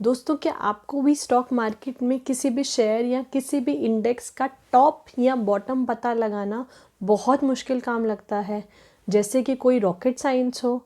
दोस्तों, क्या आपको भी स्टॉक मार्केट में किसी भी शेयर या किसी भी इंडेक्स का टॉप या बॉटम पता लगाना बहुत मुश्किल काम लगता है? जैसे कि कोई रॉकेट साइंस हो।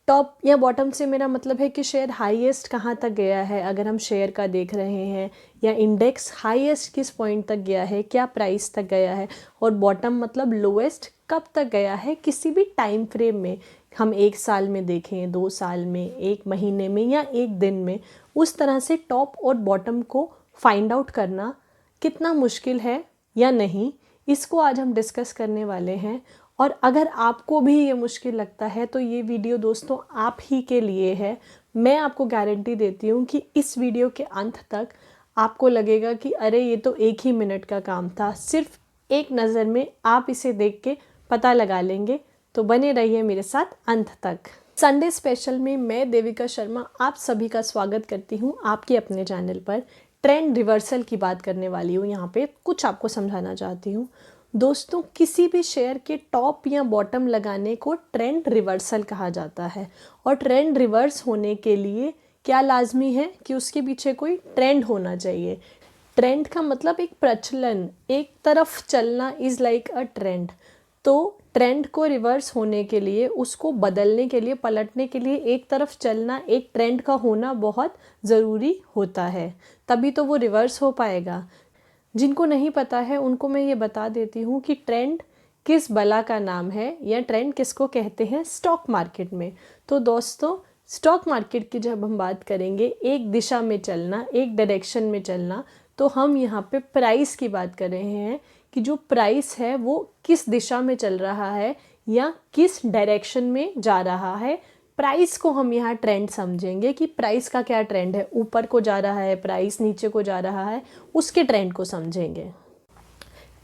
टॉप या बॉटम से मेरा मतलब है कि शेयर हाईएस्ट कहाँ तक गया है अगर हम शेयर का देख रहे हैं, या इंडेक्स हाईएस्ट किस पॉइंट तक गया है, क्या प्राइस तक गया है, और बॉटम मतलब लोएस्ट कब तक गया है किसी भी टाइम फ्रेम में। हम 1 साल में देखें, 2 साल में, 1 महीने में या 1 दिन में, उस तरह से टॉप और बॉटम को फाइंड आउट करना कितना मुश्किल है या नहीं, इसको आज हम डिस्कस करने वाले हैं। और अगर आपको भी ये मुश्किल लगता है तो ये वीडियो दोस्तों आप ही के लिए है। मैं आपको गारंटी देती हूँ कि इस वीडियो के अंत तक आपको लगेगा कि अरे ये तो 1 ही मिनट का काम था, सिर्फ एक नज़र में आप इसे देख के पता लगा लेंगे। तो बने रहिए मेरे साथ अंत तक। संडे स्पेशल में मैं देविका शर्मा आप सभी का स्वागत करती हूँ आपके अपने चैनल पर। ट्रेंड रिवर्सल की बात करने वाली हूँ, यहाँ पे कुछ आपको समझाना चाहती हूँ। दोस्तों, किसी भी शेयर के टॉप या बॉटम लगाने को ट्रेंड रिवर्सल कहा जाता है। और ट्रेंड रिवर्स होने के लिए क्या लाजमी है कि उसके पीछे कोई ट्रेंड होना चाहिए। ट्रेंड का मतलब एक प्रचलन, एक तरफ चलना इज़ लाइक अ ट्रेंड। तो ट्रेंड को रिवर्स होने के लिए, उसको बदलने के लिए, पलटने के लिए एक तरफ चलना, एक ट्रेंड का होना बहुत ज़रूरी होता है, तभी तो वो रिवर्स हो पाएगा। जिनको नहीं पता है उनको मैं ये बता देती हूँ कि ट्रेंड किस बला का नाम है या ट्रेंड किसको कहते हैं स्टॉक मार्केट में। तो दोस्तों, स्टॉक मार्केट की जब हम बात करेंगे, एक दिशा में चलना, एक डायरेक्शन में चलना, तो हम यहाँ पे प्राइस की बात कर रहे हैं कि जो प्राइस है वो किस दिशा में चल रहा है या किस डायरेक्शन में जा रहा है। प्राइस को हम यहाँ ट्रेंड समझेंगे कि प्राइस का क्या ट्रेंड है, ऊपर को जा रहा है प्राइस, नीचे को जा रहा है, उसके ट्रेंड को समझेंगे।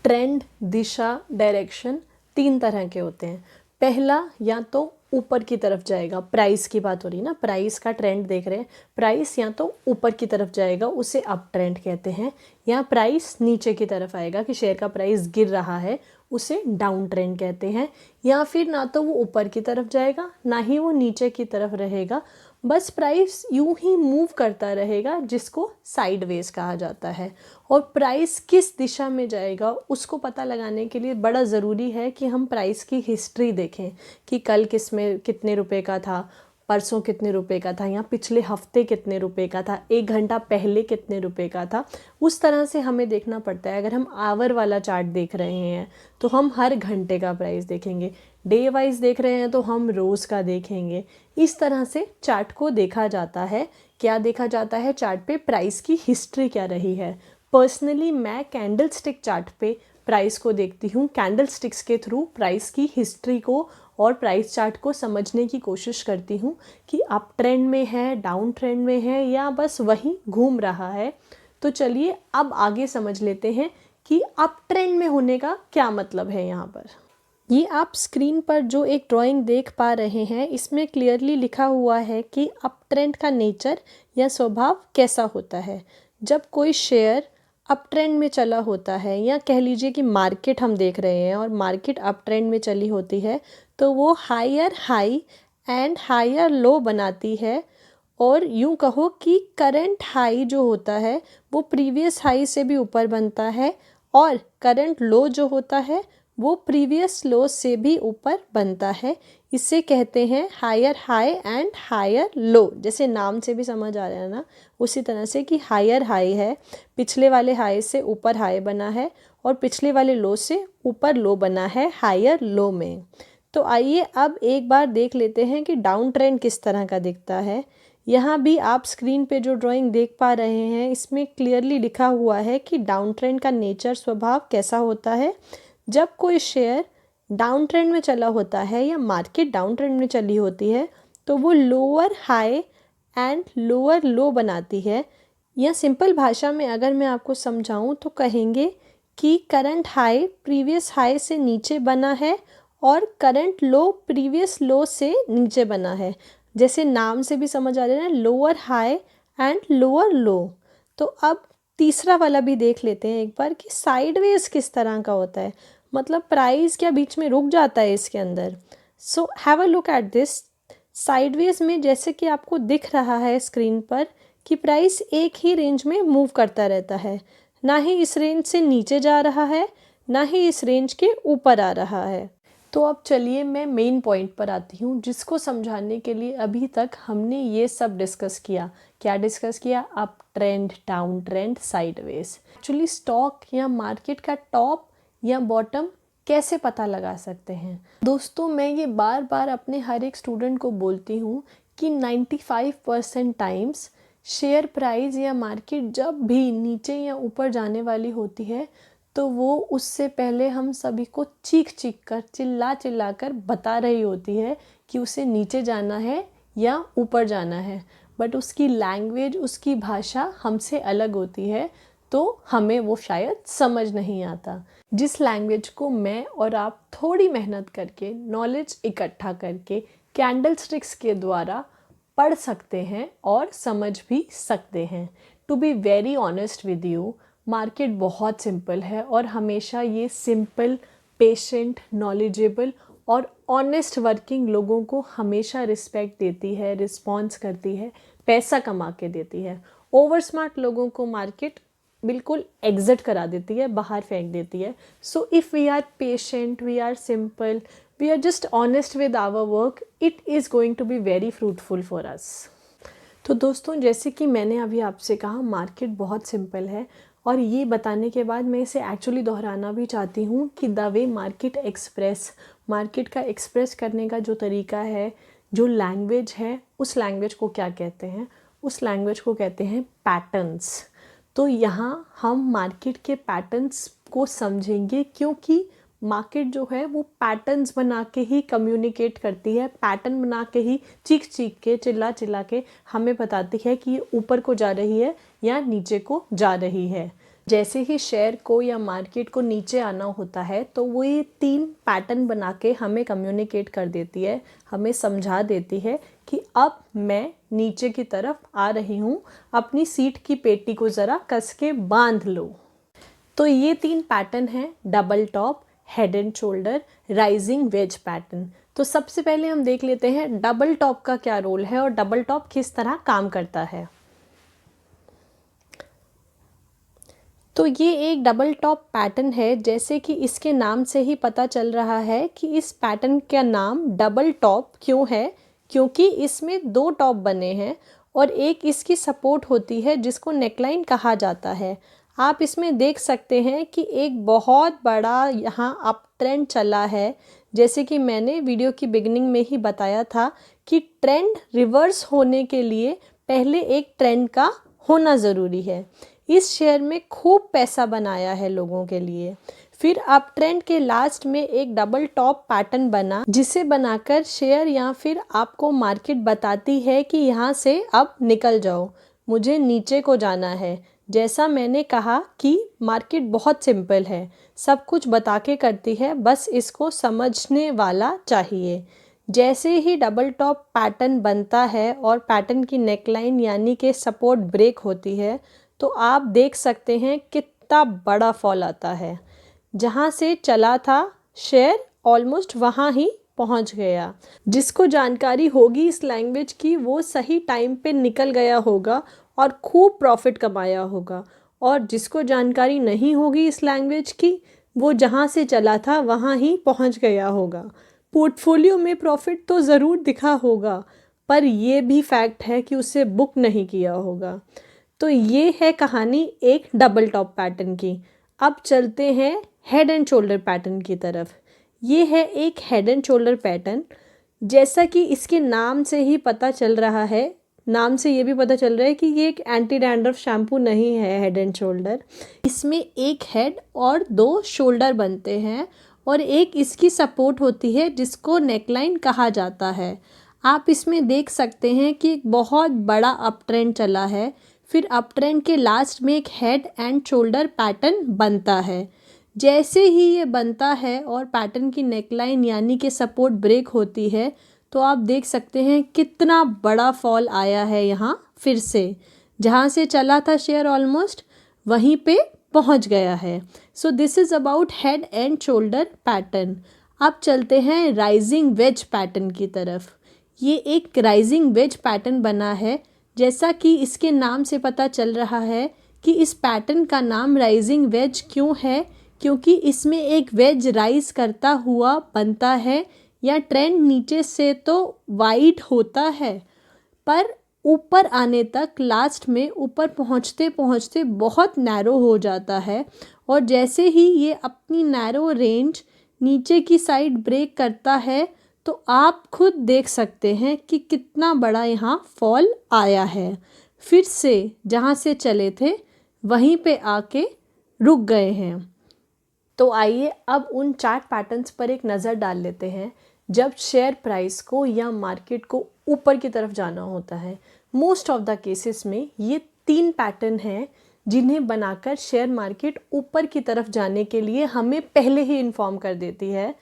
ट्रेंड, दिशा, डायरेक्शन 3 तरह के होते हैं। पहला, या तो ऊपर की तरफ जाएगा, प्राइस की बात हो रही है ना, प्राइस का ट्रेंड देख रहे हैं, प्राइस या तो ऊपर की तरफ जाएगा, उसे अप ट्रेंड कहते हैं, या प्राइस नीचे की तरफ आएगा कि शेयर का प्राइस गिर रहा है, उसे डाउन ट्रेंड कहते हैं। या फिर ना तो वो ऊपर की तरफ जाएगा ना ही वो नीचे की तरफ रहेगा, बस प्राइस यूं ही मूव करता रहेगा, जिसको साइडवेज कहा जाता है। और प्राइस किस दिशा में जाएगा उसको पता लगाने के लिए बड़ा ज़रूरी है कि हम प्राइस की हिस्ट्री देखें कि कल किस में कितने रुपए का था, परसों कितने रुपए का था, या पिछले हफ्ते कितने रुपए का था, 1 घंटा पहले कितने रुपए का था। उस तरह से हमें देखना पड़ता है। अगर हम आवर वाला चार्ट देख रहे हैं तो हम हर घंटे का प्राइस देखेंगे, डे वाइज देख रहे हैं तो हम रोज़ का देखेंगे। इस तरह से चार्ट को देखा जाता है। क्या देखा जाता है चार्ट पे? प्राइस की हिस्ट्री क्या रही है। पर्सनली मैं कैंडल स्टिक चार्ट पे प्राइस को देखती हूँ। कैंडल स्टिक्स के थ्रू प्राइस की हिस्ट्री को और प्राइस चार्ट को समझने की कोशिश करती हूँ कि अप ट्रेंड में है, डाउन ट्रेंड में है, या बस वहीं घूम रहा है। तो चलिए अब आगे समझ लेते हैं कि अप ट्रेंड में होने का क्या मतलब है। यहाँ पर ये आप स्क्रीन पर जो एक ड्राइंग देख पा रहे हैं, इसमें क्लियरली लिखा हुआ है कि अप ट्रेंड का नेचर या स्वभाव कैसा होता है। जब कोई शेयर अप ट्रेंड में चला होता है, या कह लीजिए कि मार्केट हम देख रहे हैं और मार्केट अप ट्रेंड में चली होती है, तो वो higher high and higher low बनाती है। और यूँ कहो कि करंट हाई जो होता है वो प्रीवियस हाई से भी ऊपर बनता है, और करंट लो जो होता है वो प्रीवियस लो से भी ऊपर बनता है। इसे कहते हैं higher high and higher low. जैसे नाम से भी समझ आ रहा है ना, उसी तरह से कि हायर हाई है, पिछले वाले हाई से ऊपर हाई बना है, और पिछले वाले लो से ऊपर लो बना है हायर लो में। तो आइए अब एक बार देख लेते हैं कि डाउन ट्रेंड किस तरह का दिखता है। यहाँ भी आप स्क्रीन पे जो ड्राइंग देख पा रहे हैं, इसमें क्लियरली लिखा हुआ है कि डाउन ट्रेंड का नेचर, स्वभाव कैसा होता है। जब कोई शेयर डाउन ट्रेंड में चला होता है या मार्केट डाउन ट्रेंड में चली होती है, तो वो लोअर हाई एंड लोअर लो बनाती है। या सिंपल भाषा में अगर मैं आपको समझाऊं तो कहेंगे कि करंट हाई प्रीवियस हाई से नीचे बना है, और करंट लो प्रीवियस लो से नीचे बना है। जैसे नाम से भी समझ आ रहा है ना, लोअर हाई एंड लोअर लो। तो अब तीसरा वाला भी देख लेते हैं एक बार कि साइडवेज किस तरह का होता है। मतलब प्राइस क्या बीच में रुक जाता है इसके अंदर। So have a look at this. Sideways में जैसे कि आपको दिख रहा है स्क्रीन पर कि प्राइस एक ही रेंज में मूव करता रहता है, ना ही इस रेंज से नीचे जा रहा है, ना ही इस रेंज के ऊपर आ रहा है। तो अब चलिए मैं मेन पॉइंट पर आती हूँ, जिसको समझाने के लिए अभी तक हमने ये सब डिस्कस किया। क्या डिस्कस किया? Up trend, down trend, sideways. Actually stock या मार्केट का टॉप या बॉटम कैसे पता लगा सकते हैं? दोस्तों, मैं ये बार बार अपने हर एक स्टूडेंट को बोलती हूँ कि 95% टाइम्स शेयर प्राइस या मार्केट जब भी नीचे या ऊपर जाने वाली होती है, तो वो उससे पहले हम सभी को चीख चीख कर, चिल्ला चिल्ला कर बता रही होती है कि उसे नीचे जाना है या ऊपर जाना है। बट उसकी लैंग्वेज, उसकी भाषा हमसे अलग होती है, तो हमें वो शायद समझ नहीं आता। जिस लैंग्वेज को मैं और आप थोड़ी मेहनत करके, नॉलेज इकट्ठा करके, कैंडल स्टिक्स के द्वारा पढ़ सकते हैं और समझ भी सकते हैं। To be very honest with you, market बहुत सिंपल है और हमेशा ये सिंपल, पेशेंट, नॉलेजेबल और ऑनेस्ट वर्किंग लोगों को हमेशा रिस्पेक्ट देती है, रिस्पॉन्स करती है, पैसा कमा के देती है। ओवर स्मार्ट लोगों को मार्केट बिल्कुल एग्जिट करा देती है, बाहर फेंक देती है। So if we are patient, we are simple, we are just honest with our work, it is going to be very fruitful for us. तो दोस्तों, जैसे कि मैंने अभी आपसे कहा, मार्केट बहुत सिंपल है और ये बताने के बाद मैं इसे एक्चुअली दोहराना भी चाहती हूँ कि द वे मार्केट का एक्सप्रेस करने का जो तरीका है, जो लैंग्वेज है, उस लैंग्वेज को क्या कहते हैं? उस लैंग्वेज को कहते हैं पैटर्न्स। तो यहाँ हम मार्केट के पैटर्न्स को समझेंगे, क्योंकि मार्केट जो है वो पैटर्न्स बना के ही कम्युनिकेट करती है, पैटर्न बना के ही चीख चीख के, चिल्ला चिल्ला के हमें बताती है कि ये ऊपर को जा रही है या नीचे को जा रही है। जैसे ही शेयर को या मार्केट को नीचे आना होता है, तो वो ये 3 पैटर्न बना के हमें कम्युनिकेट कर देती है, हमें समझा देती है कि अब मैं नीचे की तरफ आ रही हूँ, अपनी सीट की पेटी को ज़रा कस के बांध लो। तो ये 3 पैटर्न हैं: double top, head and shoulder, rising veg pattern. तो सबसे पहले हम देख लेते हैं डबल टॉप का क्या रोल है और डबल टॉप किस तरह काम करता है। तो ये एक डबल टॉप पैटर्न है, जैसे कि इसके नाम से ही पता चल रहा है कि इस पैटर्न का नाम डबल टॉप क्यों है, क्योंकि इसमें 2 टॉप बने हैं और एक इसकी सपोर्ट होती है, जिसको नेकलाइन कहा जाता है। आप इसमें देख सकते हैं कि एक बहुत बड़ा यहाँ अप ट्रेंड चला है। जैसे कि मैंने वीडियो की बिगिनिंग में ही बताया था कि ट्रेंड रिवर्स होने के लिए पहले एक ट्रेंड का होना ज़रूरी है। इस शेयर में खूब पैसा बनाया है लोगों के लिए। फिर अप ट्रेंड के लास्ट में एक डबल टॉप पैटर्न बना, जिसे बनाकर शेयर या फिर आपको मार्केट बताती है कि यहाँ से अब निकल जाओ, मुझे नीचे को जाना है। जैसा मैंने कहा कि मार्केट बहुत सिंपल है, सब कुछ बता के करती है, बस इसको समझने वाला चाहिए। जैसे ही डबल टॉप पैटर्न बनता है और पैटर्न की नेकलाइन यानी कि सपोर्ट ब्रेक होती है, तो आप देख सकते हैं कितना बड़ा फॉल आता है। जहाँ से चला था शेयर, ऑलमोस्ट वहाँ ही पहुँच गया। जिसको जानकारी होगी इस लैंग्वेज की, वो सही टाइम पे निकल गया होगा और खूब प्रॉफिट कमाया होगा, और जिसको जानकारी नहीं होगी इस लैंग्वेज की, वो जहाँ से चला था वहाँ ही पहुँच गया होगा। पोर्टफोलियो में प्रॉफिट तो ज़रूर दिखा होगा, पर ये भी फैक्ट है कि उसे बुक नहीं किया होगा। तो ये है कहानी एक डबल टॉप पैटर्न की। अब चलते हैं हेड एंड शोल्डर पैटर्न की तरफ। ये है एक हेड एंड शोल्डर पैटर्न। जैसा कि इसके नाम से ही पता चल रहा है, नाम से ये भी पता चल रहा है कि ये एक एंटी डैंड्रफ शैम्पू नहीं है हेड एंड शोल्डर। इसमें एक हेड और 2 शोल्डर बनते हैं और एक इसकी सपोर्ट होती है, जिसको नेकलाइन कहा जाता है। आप इसमें देख सकते हैं कि एक बहुत बड़ा अप ट्रेंड चला है, फिर अप ट्रेंड के लास्ट में एक हेड एंड शोल्डर पैटर्न बनता है। जैसे ही ये बनता है और पैटर्न की नेकलाइन यानी कि सपोर्ट ब्रेक होती है, तो आप देख सकते हैं कितना बड़ा फॉल आया है यहाँ फिर से। जहाँ से चला था शेयर ऑलमोस्ट वहीं पे पहुँच गया है। So this is about head and shoulder pattern. अब चलते हैं राइजिंग वेज पैटर्न की तरफ। ये एक राइजिंग वेज पैटर्न बना है, जैसा कि इसके नाम से पता चल रहा है कि इस पैटर्न का नाम राइजिंग वेज क्यों है, क्योंकि इसमें एक वेज राइज करता हुआ बनता है या ट्रेंड नीचे से तो वाइड होता है पर ऊपर आने तक लास्ट में ऊपर पहुंचते पहुंचते बहुत नैरो हो जाता है। और जैसे ही ये अपनी नैरो रेंज नीचे की साइड ब्रेक करता है तो आप खुद देख सकते हैं कि कितना बड़ा यहाँ फॉल आया है। फिर से जहाँ से चले थे वहीं पे आके रुक गए हैं। तो आइए अब उन चार्ट पैटर्न्स पर एक नज़र डाल लेते हैं जब शेयर प्राइस को या मार्केट को ऊपर की तरफ जाना होता है। मोस्ट ऑफ द केसेस में ये 3 पैटर्न हैं जिन्हें बनाकर शेयर मार्केट ऊपर की तरफ जाने के लिए हमें पहले ही इन्फॉर्म कर देती है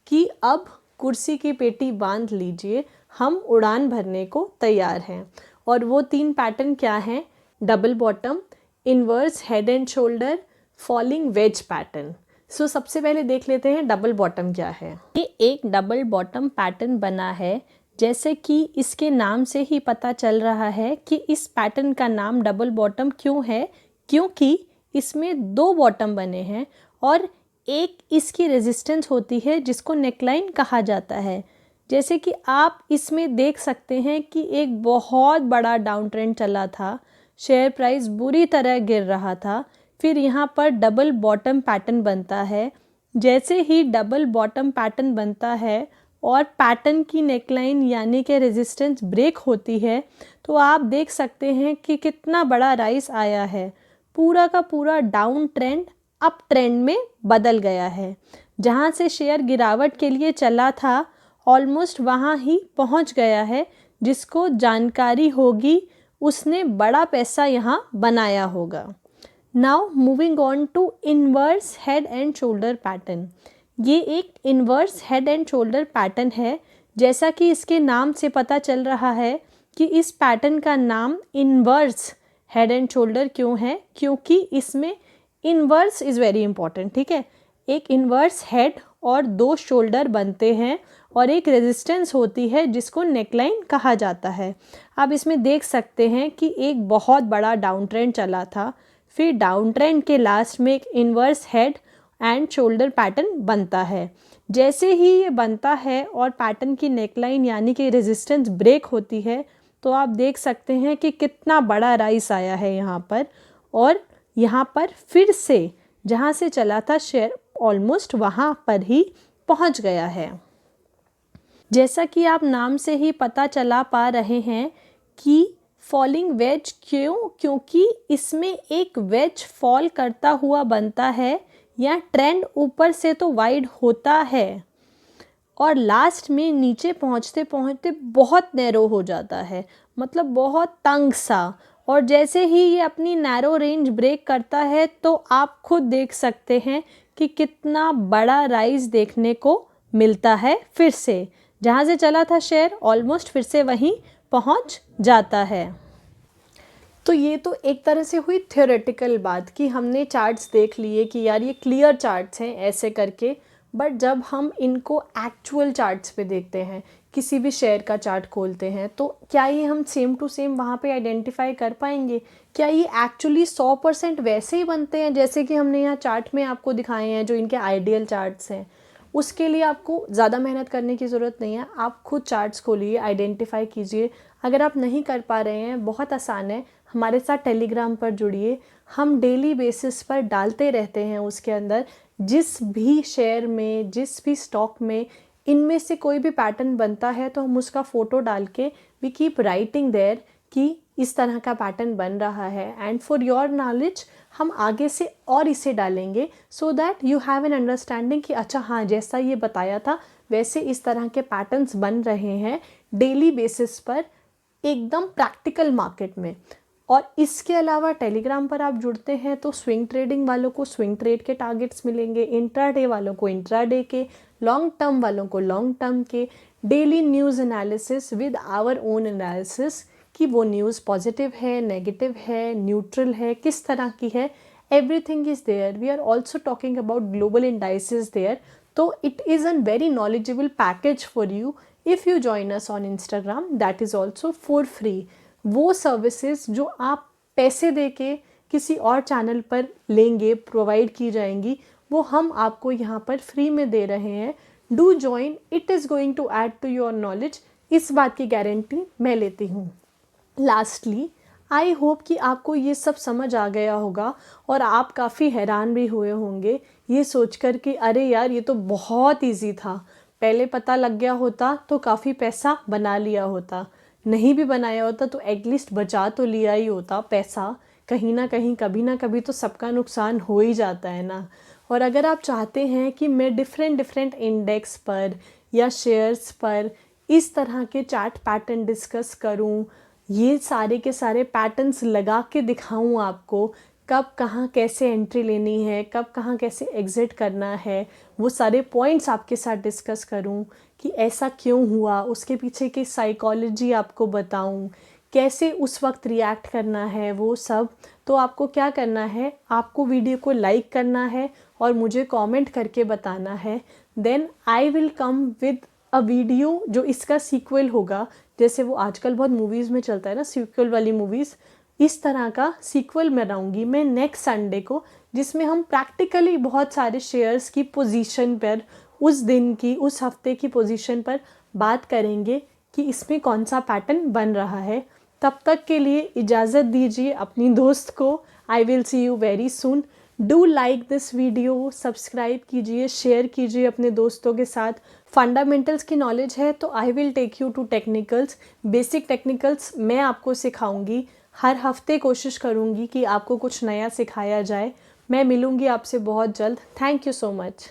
कि अब कुर्सी की पेटी बांध लीजिए, हम उड़ान भरने को तैयार हैं। और वो 3 पैटर्न क्या हैं? Double bottom, inverse head and shoulder, falling wedge pattern. So सबसे पहले देख लेते हैं डबल बॉटम क्या है। ये एक डबल बॉटम पैटर्न बना है, जैसे कि इसके नाम से ही पता चल रहा है कि इस पैटर्न का नाम डबल बॉटम क्यों है, क्योंकि इसमें 2 बॉटम बने हैं और एक इसकी रेजिस्टेंस होती है जिसको नेकलाइन कहा जाता है। जैसे कि आप इसमें देख सकते हैं कि एक बहुत बड़ा डाउन ट्रेंड चला था, शेयर प्राइस बुरी तरह गिर रहा था, फिर यहाँ पर डबल बॉटम पैटर्न बनता है। जैसे ही डबल बॉटम पैटर्न बनता है और पैटर्न की नेकलाइन यानी कि रेजिस्टेंस ब्रेक होती है तो आप देख सकते हैं कि कितना बड़ा राइज आया है। पूरा का पूरा डाउन ट्रेंड अप ट्रेंड में बदल गया है। जहाँ से शेयर गिरावट के लिए चला था ऑलमोस्ट वहाँ ही पहुँच गया है। जिसको जानकारी होगी उसने बड़ा पैसा यहाँ बनाया होगा। Now moving on to inverse head and shoulder pattern. ये एक inverse head and shoulder pattern है। जैसा कि इसके नाम से पता चल रहा है कि इस पैटर्न का नाम इन्वर्स हेड एंड शोल्डर क्यों है, क्योंकि इसमें इन्वर्स इज़ वेरी इंपॉर्टेंट। ठीक है, एक इन्वर्स हेड और 2 शोल्डर बनते हैं और एक रेजिस्टेंस होती है जिसको नेकलाइन कहा जाता है। आप इसमें देख सकते हैं कि एक बहुत बड़ा डाउन ट्रेंड चला था, फिर डाउन ट्रेंड के लास्ट में एक inverse head and shoulder pattern बनता है। जैसे ही ये बनता है और पैटर्न की नेकलाइन यानी कि रेजिस्टेंस ब्रेक होती है तो आप देख सकते हैं कि कितना बड़ा राइज आया है यहाँ पर। और यहाँ पर फिर से जहाँ से चला था शेयर ऑलमोस्ट वहाँ पर ही पहुँच गया है। जैसा कि आप नाम से ही पता चला पा रहे हैं कि फॉलिंग वेज क्यों, क्योंकि इसमें एक वेज फॉल करता हुआ बनता है या ट्रेंड ऊपर से तो वाइड होता है और लास्ट में नीचे पहुंचते पहुंचते बहुत नैरो हो जाता है, मतलब बहुत तंग सा। और जैसे ही ये अपनी नैरो रेंज ब्रेक करता है तो आप खुद देख सकते हैं कि कितना बड़ा राइज देखने को मिलता है। फिर से जहाँ से चला था शेयर ऑलमोस्ट फिर से वहीं पहुँच जाता है। तो ये तो एक तरह से हुई थ्योरेटिकल बात कि हमने चार्ट्स देख लिए कि यार ये क्लियर चार्ट्स हैं ऐसे करके, बट जब हम इनको एक्चुअल चार्ट्स पे देखते हैं, किसी भी शेयर का चार्ट खोलते हैं, तो क्या ये हम सेम टू सेम वहाँ पे आइडेंटिफाई कर पाएंगे? क्या ये एक्चुअली 100% वैसे ही बनते हैं जैसे कि हमने यहाँ चार्ट में आपको दिखाए हैं जो इनके आइडियल चार्ट्स हैं? उसके लिए आपको ज़्यादा मेहनत करने की ज़रूरत नहीं है। आप खुद चार्ट्स खोलिए, आइडेंटिफाई कीजिए। अगर आप नहीं कर पा रहे हैं, बहुत आसान है, हमारे साथ टेलीग्राम पर जुड़िए। हम डेली बेसिस पर डालते रहते हैं उसके अंदर जिस भी शेयर में, जिस भी स्टॉक में इनमें से कोई भी पैटर्न बनता है तो हम उसका फ़ोटो डाल के वी कीप राइटिंग देयर कि इस तरह का पैटर्न बन रहा है। एंड फॉर योर नॉलेज हम आगे से और इसे डालेंगे so that you have an understanding कि अच्छा हाँ, जैसा ये बताया था वैसे इस तरह के पैटर्न्स बन रहे हैं डेली बेसिस पर एकदम प्रैक्टिकल मार्केट में। और इसके अलावा टेलीग्राम पर आप जुड़ते हैं तो स्विंग ट्रेडिंग वालों को स्विंग ट्रेड के टारगेट्स मिलेंगे, इंट्राडे वालों को इंट्राडे के, लॉन्ग टर्म वालों को लॉन्ग टर्म के, daily news analysis with our own analysis कि वो न्यूज़ पॉजिटिव है, नेगेटिव है, न्यूट्रल है, किस तरह की है, everything is there. We are also talking about global indices there. तो it is a very knowledgeable package for you if you join us on Instagram, that is also for free. वो services जो आप पैसे दे के किसी और channel पर लेंगे, प्रोवाइड की जाएंगी, वो हम आपको यहाँ पर फ्री में दे रहे हैं। Do join, it is going to add to your knowledge, इस बात की गारंटी मैं लेती हूँ। लास्टली, आई होप कि आपको ये सब समझ आ गया होगा और आप काफ़ी हैरान भी हुए होंगे ये सोचकर कि अरे यार ये तो बहुत इजी था, पहले पता लग गया होता तो काफ़ी पैसा बना लिया होता, नहीं भी बनाया होता तो एटलीस्ट बचा तो लिया ही होता पैसा। कहीं ना कहीं कभी ना कभी तो सबका नुकसान हो ही जाता है ना। और अगर आप चाहते हैं कि मैं डिफरेंट डिफरेंट इंडेक्स पर या शेयर्स पर इस तरह के चार्ट पैटर्न डिस्कस करूं, ये सारे के सारे पैटर्न्स लगा के दिखाऊं आपको, कब कहाँ कैसे एंट्री लेनी है, कब कहाँ कैसे एग्ज़िट करना है, वो सारे पॉइंट्स आपके साथ डिस्कस करूं कि ऐसा क्यों हुआ, उसके पीछे की साइकोलॉजी आपको बताऊं, कैसे उस वक्त रिएक्ट करना है, वो सब, तो आपको क्या करना है, आपको वीडियो को लाइक करना है और मुझे कमेंट करके बताना है। Then I will come with a video जो इसका सीक्वल होगा, जैसे वो आजकल बहुत मूवीज़ में चलता है ना सीक्वल वाली मूवीज़, इस तरह का सीक्वल बनाऊंगी मैं नेक्स्ट संडे को, जिसमें हम प्रैक्टिकली बहुत सारे शेयर्स की पोजीशन पर, उस दिन की, उस हफ्ते की पोजीशन पर बात करेंगे कि इसमें कौन सा पैटर्न बन रहा है। तब तक के लिए इजाज़त दीजिए अपनी दोस्त को। I will see you very soon. Do like this video, subscribe कीजिए, शेयर कीजिए अपने दोस्तों के साथ। फंडामेंटल्स की नॉलेज है तो I will take you to technicals, basic technicals मैं आपको सिखाऊंगी। हर हफ्ते कोशिश करूंगी कि आपको कुछ नया सिखाया जाए। मैं मिलूंगी आपसे बहुत जल्द। Thank you so much.